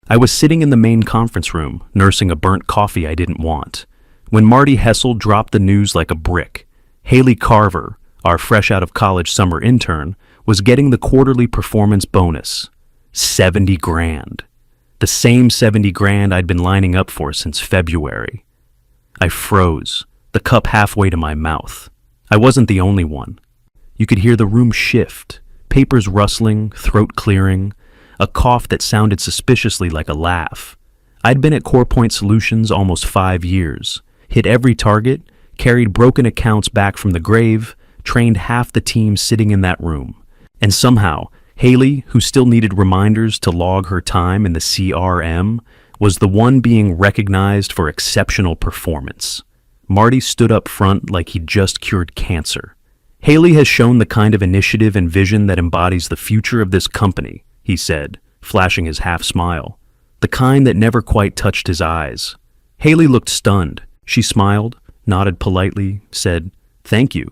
I was sitting in the main conference room, nursing a burnt coffee I didn't want, when Marty Hessel dropped the news like a brick. Haley Carver, our fresh-out-of-college summer intern, was getting the quarterly performance bonus. 70 grand. The same 70 grand I'd been lining up for since February. I froze, the cup halfway to my mouth. I wasn't the only one. You could hear the room shift, papers rustling, throat clearing, a cough that sounded suspiciously like a laugh. I'd been at CorePoint Solutions almost 5 years, hit every target, carried broken accounts back from the grave, trained half the team sitting in that room. And somehow, Haley, who still needed reminders to log her time in the CRM, was the one being recognized for exceptional performance. Marty stood up front like he'd just cured cancer. Haley has shown the kind of initiative and vision that embodies the future of this company, he said, flashing his half-smile. The kind that never quite touched his eyes. Haley looked stunned. She smiled, nodded politely, said, "Thank you."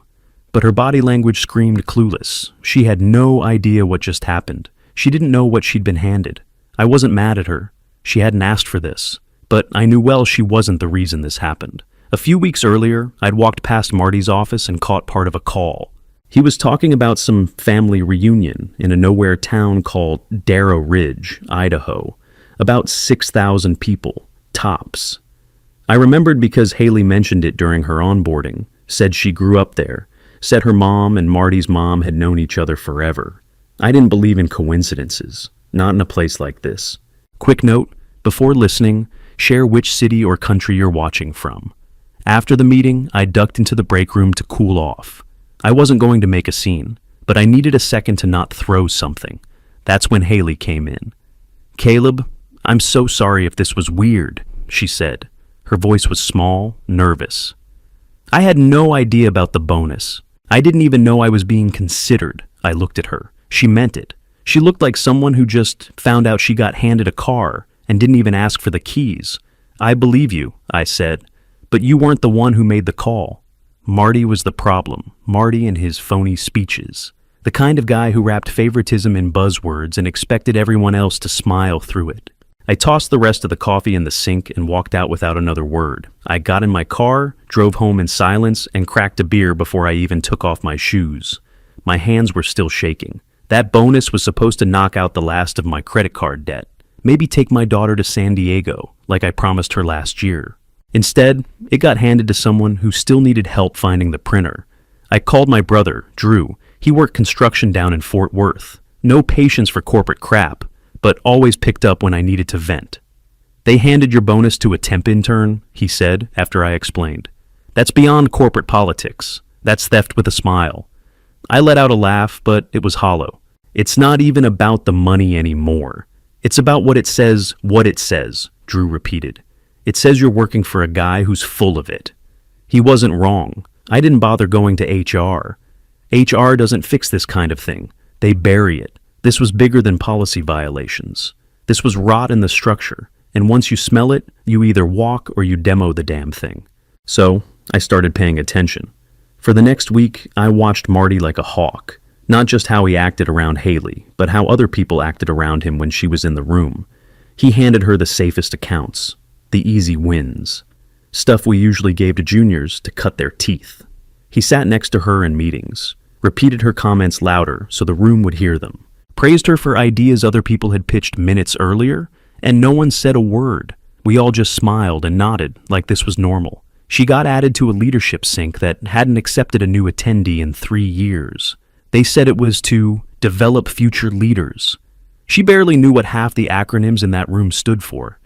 But her body language screamed clueless. She had no idea what just happened. She didn't know what she'd been handed. I wasn't mad at her. She hadn't asked for this. But I knew well she wasn't the reason this happened. A few weeks earlier, I'd walked past Marty's office and caught part of a call. He was talking about some family reunion in a nowhere town called Darrow Ridge, Idaho. About 6,000 people, tops. I remembered because Haley mentioned it during her onboarding, said she grew up there, said her mom and Marty's mom had known each other forever. I didn't believe in coincidences, not in a place like this. Quick note, before listening, share which city or country you're watching from. After the meeting, I ducked into the break room to cool off. I wasn't going to make a scene, but I needed a second to not throw something. That's when Haley came in. "Caleb, I'm so sorry if this was weird," she said. Her voice was small, nervous. I had no idea about the bonus. I didn't even know I was being considered. I looked at her. She meant it. She looked like someone who just found out she got handed a car and didn't even ask for the keys. "I believe you," I said, "but you weren't the one who made the call." Marty was the problem. Marty and his phony speeches. The kind of guy who wrapped favoritism in buzzwords and expected everyone else to smile through it. I tossed the rest of the coffee in the sink and walked out without another word. I got in my car, drove home in silence, and cracked a beer before I even took off my shoes. My hands were still shaking. That bonus was supposed to knock out the last of my credit card debt. Maybe take my daughter to San Diego, like I promised her last year. Instead, it got handed to someone who still needed help finding the printer. I called my brother, Drew. He worked construction down in Fort Worth. No patience for corporate crap, but always picked up when I needed to vent. "They handed your bonus to a temp intern," he said after I explained. "That's beyond corporate politics. That's theft with a smile." I let out a laugh, but it was hollow. "It's not even about the money anymore. It's about what it says, Drew repeated. "It says you're working for a guy who's full of it." He wasn't wrong. I didn't bother going to HR. HR doesn't fix this kind of thing. They bury it. This was bigger than policy violations. This was rot in the structure, and once you smell it, you either walk or you demo the damn thing. So, I started paying attention. For the next week, I watched Marty like a hawk. Not just how he acted around Haley, but how other people acted around him when she was in the room. He handed her the safest accounts, the easy wins. Stuff we usually gave to juniors to cut their teeth. He sat next to her in meetings, repeated her comments louder so the room would hear them. Praised her for ideas other people had pitched minutes earlier, and no one said a word. We all just smiled and nodded like this was normal. She got added to a leadership sync that hadn't accepted a new attendee in 3 years. They said it was to develop future leaders. She barely knew what half the acronyms in that room stood for.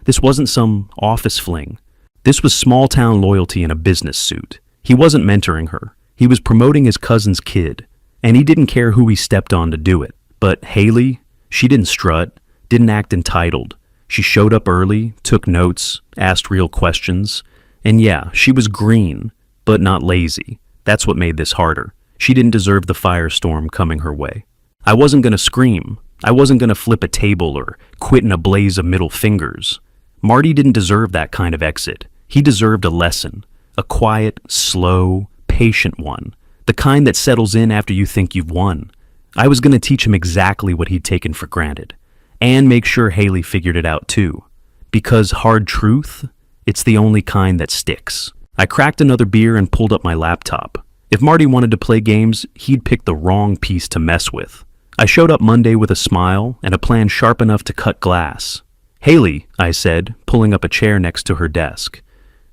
This wasn't some office fling. This was small-town loyalty in a business suit. He wasn't mentoring her. He was promoting his cousin's kid, and he didn't care who he stepped on to do it. But Haley, she didn't strut, didn't act entitled. She showed up early, took notes, asked real questions. And yeah, she was green, but not lazy. That's what made this harder. She didn't deserve the firestorm coming her way. I wasn't going to scream. I wasn't going to flip a table or quit in a blaze of middle fingers. Marty didn't deserve that kind of exit. He deserved a lesson. A quiet, slow, patient one. The kind that settles in after you think you've won. I was going to teach him exactly what he'd taken for granted. And make sure Haley figured it out too. Because hard truth, it's the only kind that sticks. I cracked another beer and pulled up my laptop. If Marty wanted to play games, he'd pick the wrong piece to mess with. I showed up Monday with a smile and a plan sharp enough to cut glass. "Haley," I said, pulling up a chair next to her desk.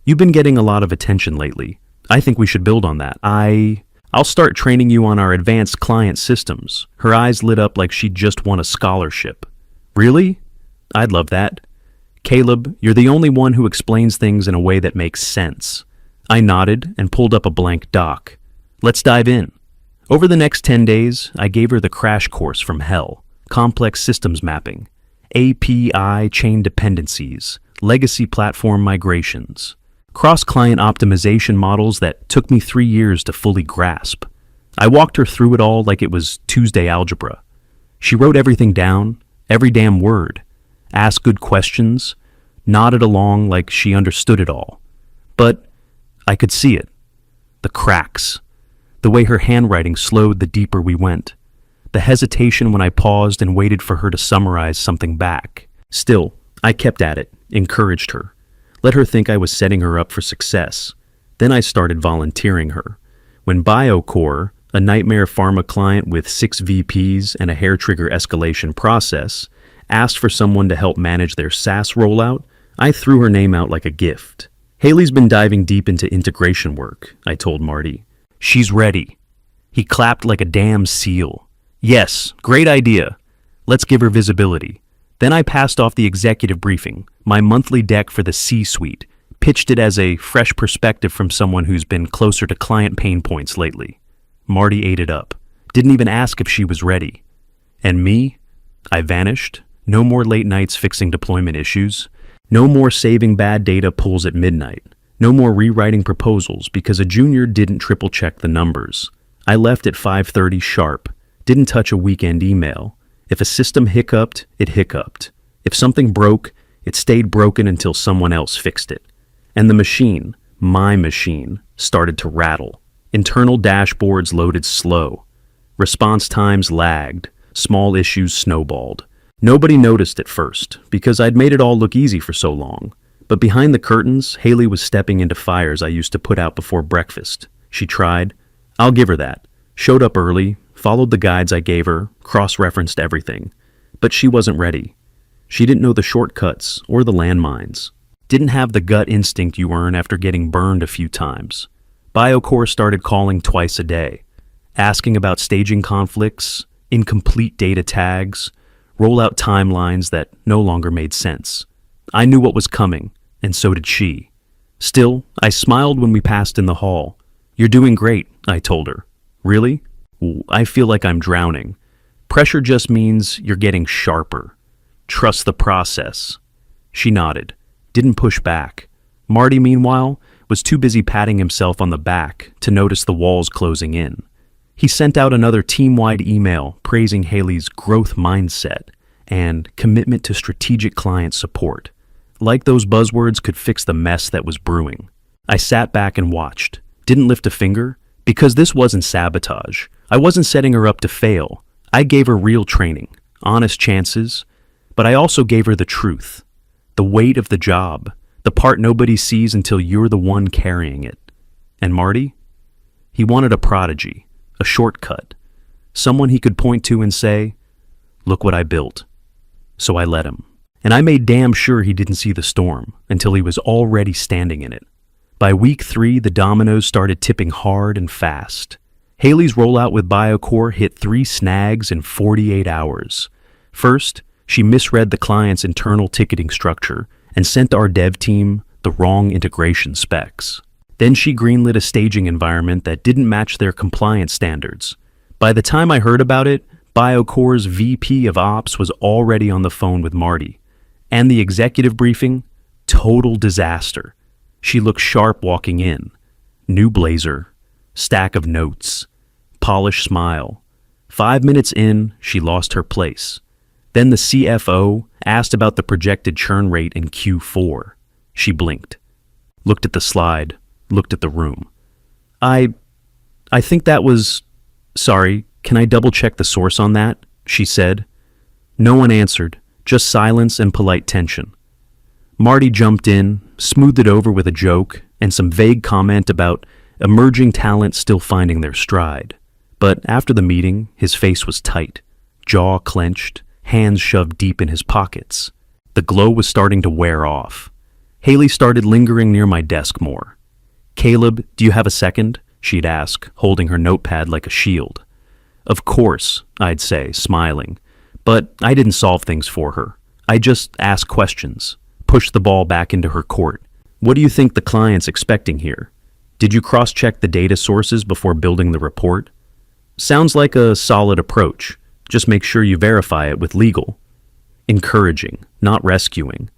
"You've been getting a lot of attention lately. I think we should build on that. I'll start training you on our advanced client systems." Her eyes lit up like she'd just won a scholarship. "Really? I'd love that. Caleb, you're the only one who explains things in a way that makes sense." I nodded and pulled up a blank doc. "Let's dive in." Over the next 10 days, I gave her the crash course from hell: complex systems mapping, API chain dependencies, legacy platform migrations, cross-client optimization models that took me 3 years to fully grasp. I walked her through it all like it was Tuesday algebra. She wrote everything down, every damn word, asked good questions, nodded along like she understood it all. But I could see it. The cracks. The way her handwriting slowed the deeper we went. The hesitation when I paused and waited for her to summarize something back. Still, I kept at it, encouraged her. Let her think I was setting her up for success. Then I started volunteering her. When BioCore, a nightmare pharma client with 6 VPs and a hair trigger escalation process, asked for someone to help manage their SaaS rollout, I threw her name out like a gift. "Haley's been diving deep into integration work," I told Marty. "She's ready." He clapped like a damn seal. "Yes, great idea. Let's give her visibility." Then I passed off the executive briefing, my monthly deck for the C-suite, pitched it as a fresh perspective from someone who's been closer to client pain points lately. Marty ate it up, didn't even ask if she was ready. And me? I vanished. No more late nights fixing deployment issues. No more saving bad data pulls at midnight. No more rewriting proposals because a junior didn't triple-check the numbers. I left at 5:30 sharp, didn't touch a weekend email. If a system hiccuped, it hiccuped. If something broke, it stayed broken until someone else fixed it. And the machine, my machine, started to rattle. Internal dashboards loaded slow. Response times lagged. Small issues snowballed. Nobody noticed at first, because I'd made it all look easy for so long. But behind the curtains, Haley was stepping into fires I used to put out before breakfast. She tried. I'll give her that. Showed up early, followed the guides I gave her, cross-referenced everything. But she wasn't ready. She didn't know the shortcuts or the landmines. Didn't have the gut instinct you earn after getting burned a few times. BioCore started calling twice a day, asking about staging conflicts, incomplete data tags, rollout timelines that no longer made sense. I knew what was coming, and so did she. Still, I smiled when we passed in the hall. "You're doing great," I told her. "Really?" "I feel like I'm drowning. Pressure just means you're getting sharper. Trust the process." She nodded, didn't push back. Marty, meanwhile, was too busy patting himself on the back to notice the walls closing in. He sent out another team-wide email praising Haley's growth mindset and commitment to strategic client support. Like those buzzwords could fix the mess that was brewing. I sat back and watched, didn't lift a finger, because this wasn't sabotage. I wasn't setting her up to fail. I gave her real training, honest chances, but I also gave her the truth, the weight of the job, the part nobody sees until you're the one carrying it. And Marty? He wanted a prodigy, a shortcut, someone he could point to and say, "Look what I built." So I let him. And I made damn sure he didn't see the storm until he was already standing in it. By week 3, the dominoes started tipping hard and fast. Haley's rollout with BioCore hit 3 snags in 48 hours. First, she misread the client's internal ticketing structure and sent our dev team the wrong integration specs. Then she greenlit a staging environment that didn't match their compliance standards. By the time I heard about it, BioCore's VP of Ops was already on the phone with Marty. And the executive briefing? Total disaster. She looked sharp walking in. New blazer, stack of notes, polished smile. 5 minutes in, she lost her place. Then the CFO asked about the projected churn rate in Q4. She blinked, looked at the slide, looked at the room. I think that was... Sorry, can I double-check the source on that?" she said. No one answered, just silence and polite tension. Marty jumped in, smoothed it over with a joke and some vague comment about emerging talent still finding their stride. But after the meeting, his face was tight, jaw clenched, hands shoved deep in his pockets. The glow was starting to wear off. Haley started lingering near my desk more. "Caleb, do you have a second?" she'd ask, holding her notepad like a shield. "Of course," I'd say, smiling. But I didn't solve things for her. I just asked questions, pushed the ball back into her court. "What do you think the client's expecting here? Did you cross-check the data sources before building the report?" "Sounds like a solid approach. Just make sure you verify it with legal." Encouraging, not rescuing.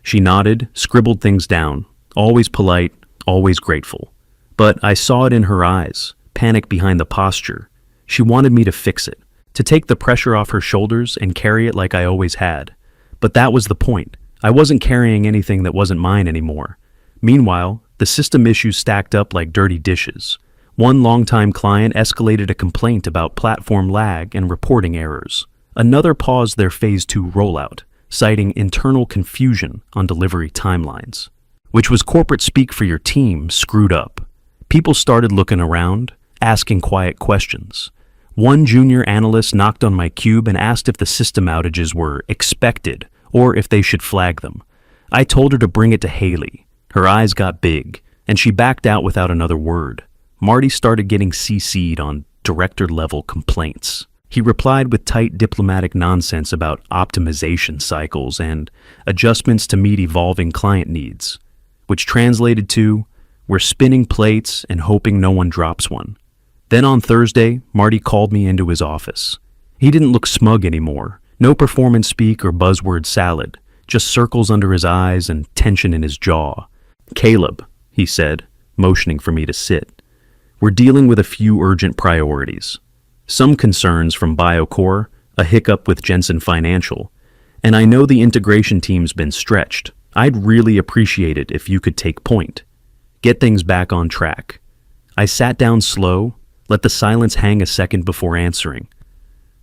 She nodded, scribbled things down, always polite, always grateful. But I saw it in her eyes, panic behind the posture. She wanted me to fix it, to take the pressure off her shoulders and carry it like I always had. But that was the point. I wasn't carrying anything that wasn't mine anymore. Meanwhile, the system issues stacked up like dirty dishes. One longtime client escalated a complaint about platform lag and reporting errors. Another paused their Phase 2 rollout, citing internal confusion on delivery timelines, which was corporate speak for your team screwed up. People started looking around, asking quiet questions. One junior analyst knocked on my cube and asked if the system outages were expected or if they should flag them. I told her to bring it to Haley. Her eyes got big, and she backed out without another word. Marty started getting CC'd on director-level complaints. He replied with tight diplomatic nonsense about optimization cycles and adjustments to meet evolving client needs, which translated to, "We're spinning plates and hoping no one drops one." Then on Thursday, Marty called me into his office. He didn't look smug anymore. No performance speak or buzzword salad, just circles under his eyes and tension in his jaw. "Caleb," he said, motioning for me to sit. "We're dealing with a few urgent priorities. Some concerns from BioCore, a hiccup with Jensen Financial, and I know the integration team's been stretched. I'd really appreciate it if you could take point. Get things back on track." I sat down slow, let the silence hang a second before answering.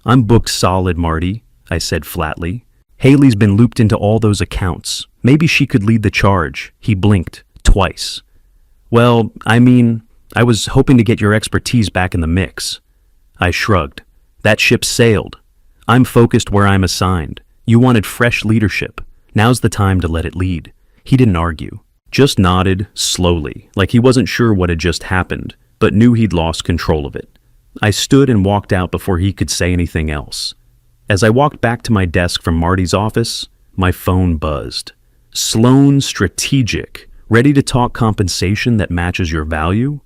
"I'm booked solid, Marty," I said flatly. "Haley's been looped into all those accounts. Maybe she could lead the charge." He blinked, twice. "Well, I was hoping to get your expertise back in the mix." I shrugged. "That ship sailed. I'm focused where I'm assigned. You wanted fresh leadership. Now's the time to let it lead." He didn't argue, just nodded slowly, like he wasn't sure what had just happened, but knew he'd lost control of it. I stood and walked out before he could say anything else. As I walked back to my desk from Marty's office, my phone buzzed. "Sloan Strategic, ready to talk compensation that matches your value?"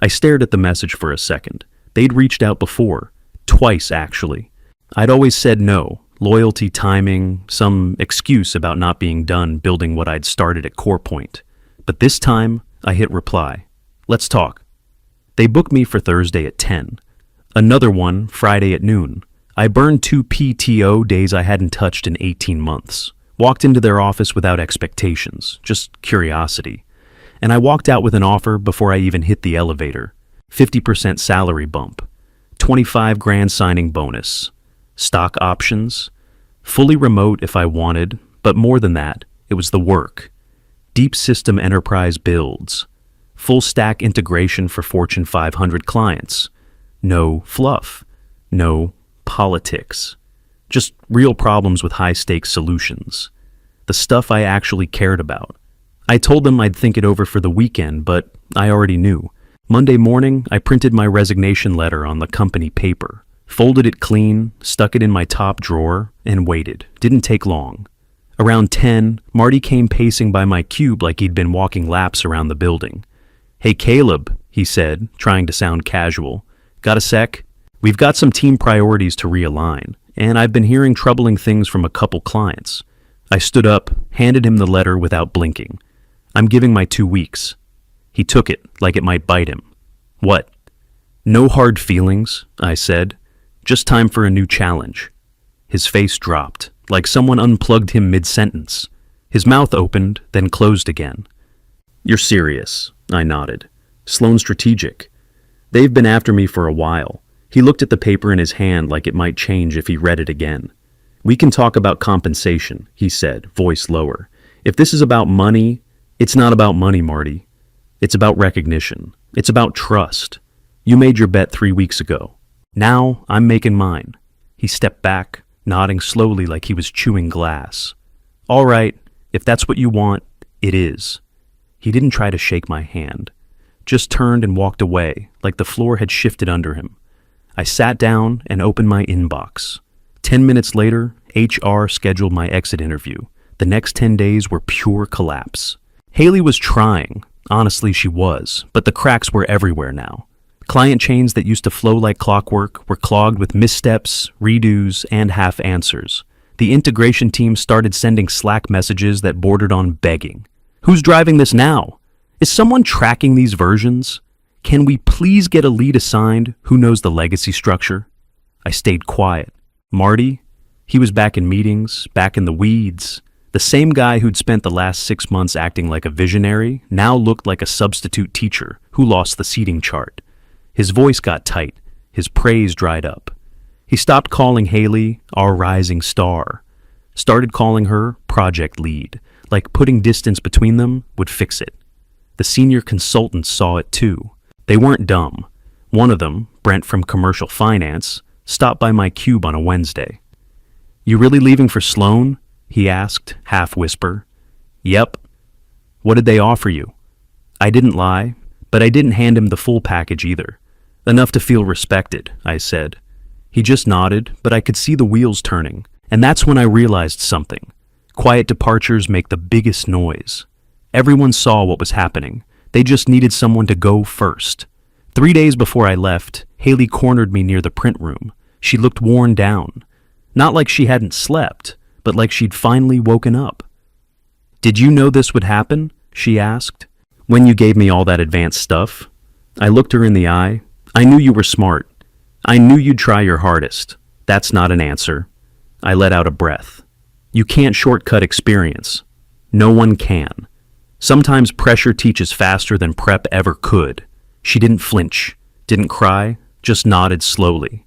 I stared at the message for a second. They'd reached out before, twice actually. I'd always said no, loyalty, timing, some excuse about not being done building what I'd started at CorePoint. But this time, I hit reply. "Let's talk." They booked me for Thursday at 10. Another one, Friday at noon. I burned 2 PTO days I hadn't touched in 18 months. Walked into their office without expectations, just curiosity. And I walked out with an offer before I even hit the elevator. 50% salary bump, 25 grand signing bonus, stock options, fully remote if I wanted, but more than that, it was the work. Deep system enterprise builds, full stack integration for Fortune 500 clients. No fluff, no politics, just real problems with high-stakes solutions. The stuff I actually cared about. I told them I'd think it over for the weekend, but I already knew. Monday morning, I printed my resignation letter on the company paper, folded it clean, stuck it in my top drawer, and waited. Didn't take long. Around 10, Marty came pacing by my cube like he'd been walking laps around the building. "Hey Caleb," he said, trying to sound casual. "Got a sec? We've got some team priorities to realign, and I've been hearing troubling things from a couple clients." I stood up, handed him the letter without blinking. "I'm giving my 2 weeks. He took it like it might bite him. "What?" "No hard feelings," I said. "Just time for a new challenge." His face dropped, like someone unplugged him mid-sentence. His mouth opened, then closed again. "You're serious," I nodded. "Sloan Strategic. They've been after me for a while." He looked at the paper in his hand like it might change if he read it again. We can talk about compensation, he said, voice lower. If this is about money, it's not about money, Marty. It's about recognition. It's about trust. You made your bet 3 weeks ago. Now I'm making mine. He stepped back, nodding slowly like he was chewing glass. All right, if that's what you want, it is. He didn't try to shake my hand, just turned and walked away like the floor had shifted under him. I sat down and opened my inbox. 10 minutes later, HR scheduled my exit interview. The next 10 days were pure collapse. Haley was trying. Honestly, she was, but the cracks were everywhere now. Client chains that used to flow like clockwork were clogged with missteps, redos, and half answers. The integration team started sending Slack messages that bordered on begging. Who's driving this now? Is someone tracking these versions? Can we please get a lead assigned who knows the legacy structure? I stayed quiet. Marty? He was back in meetings, back in the weeds. The same guy who'd spent the last 6 months acting like a visionary now looked like a substitute teacher who lost the seating chart. His voice got tight. His praise dried up. He stopped calling Haley our rising star. Started calling her project lead, like putting distance between them would fix it. The senior consultants saw it too. They weren't dumb. One of them, Brent from commercial finance, stopped by my cube on a Wednesday. You really leaving for Sloan? He asked, half whisper. Yep. What did they offer you? I didn't lie, but I didn't hand him the full package either. Enough to feel respected, I said. He just nodded, but I could see the wheels turning, and that's when I realized something. Quiet departures make the biggest noise. Everyone saw what was happening. They just needed someone to go first. 3 days before I left, Haley cornered me near the print room. She looked worn down. Not like she hadn't slept, but like she'd finally woken up. Did you know this would happen? She asked. When you gave me all that advanced stuff? I looked her in the eye. I knew you were smart. I knew you'd try your hardest. That's not an answer. I let out a breath. You can't shortcut experience. No one can. Sometimes pressure teaches faster than prep ever could. She didn't flinch, didn't cry, just nodded slowly.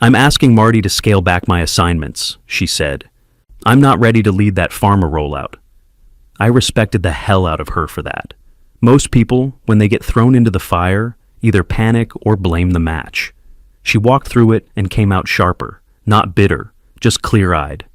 I'm asking Marty to scale back my assignments, she said. I'm not ready to lead that pharma rollout. I respected the hell out of her for that. Most people, when they get thrown into the fire, either panic or blame the match. She walked through it and came out sharper, not bitter, just clear-eyed.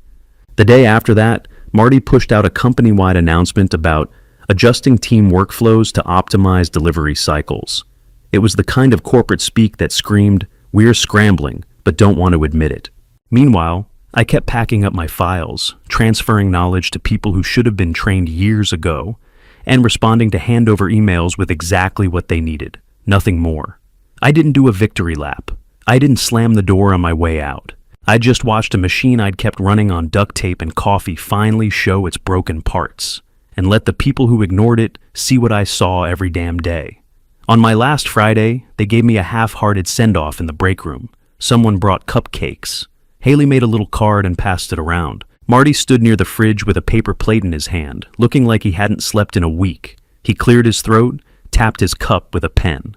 The day after that, Marty pushed out a company-wide announcement about adjusting team workflows to optimize delivery cycles. It was the kind of corporate speak that screamed, "We're scrambling, but don't want to admit it." Meanwhile, I kept packing up my files, transferring knowledge to people who should have been trained years ago, and responding to handover emails with exactly what they needed, nothing more. I didn't do a victory lap. I didn't slam the door on my way out. I just watched a machine I'd kept running on duct tape and coffee finally show its broken parts, and let the people who ignored it see what I saw every damn day. On my last Friday, they gave me a half-hearted send-off in the break room. Someone brought cupcakes. Haley made a little card and passed it around. Marty stood near the fridge with a paper plate in his hand, looking like he hadn't slept in a week. He cleared his throat, tapped his cup with a pen.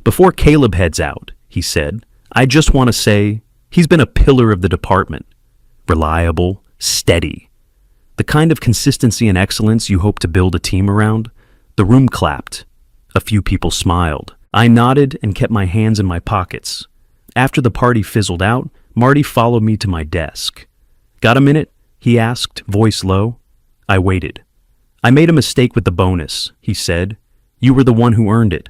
Before Caleb heads out, he said, I just want to say, he's been a pillar of the department. Reliable, steady. The kind of consistency and excellence you hope to build a team around. The room clapped. A few people smiled. I nodded and kept my hands in my pockets. After the party fizzled out, Marty followed me to my desk. Got a minute? He asked, voice low. I waited. I made a mistake with the bonus, he said. You were the one who earned it.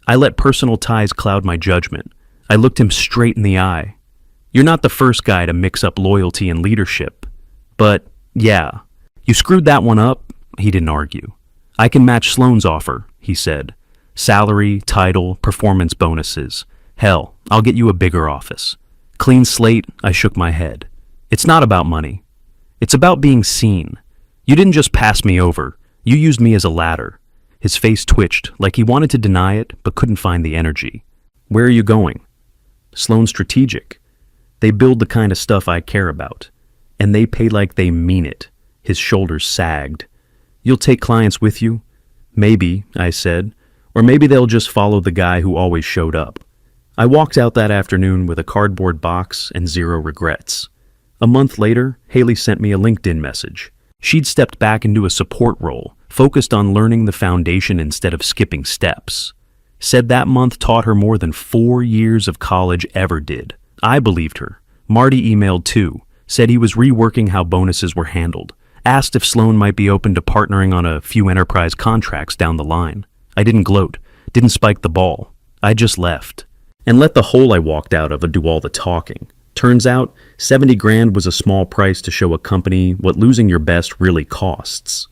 I let personal ties cloud my judgment. I looked him straight in the eye. You're not the first guy to mix up loyalty and leadership. But, yeah, you screwed that one up, he didn't argue. I can match Sloan's offer, he said. Salary, title, performance bonuses. Hell, I'll get you a bigger office. Clean slate, I shook my head. It's not about money. It's about being seen. You didn't just pass me over. You used me as a ladder. His face twitched, like he wanted to deny it, but couldn't find the energy. Where are you going? Sloan Strategic. They build the kind of stuff I care about. And they pay like they mean it. His shoulders sagged. You'll take clients with you? Maybe, I said. Or maybe they'll just follow the guy who always showed up. I walked out that afternoon with a cardboard box and zero regrets. A month later, Haley sent me a LinkedIn message. She'd stepped back into a support role, focused on learning the foundation instead of skipping steps. Said that month taught her more than 4 years of college ever did. I believed her. Marty emailed too, said he was reworking how bonuses were handled, asked if Sloan might be open to partnering on a few enterprise contracts down the line. I didn't gloat, didn't spike the ball. I just left. And let the hole I walked out of do all the talking. Turns out, 70 grand was a small price to show a company what losing your best really costs.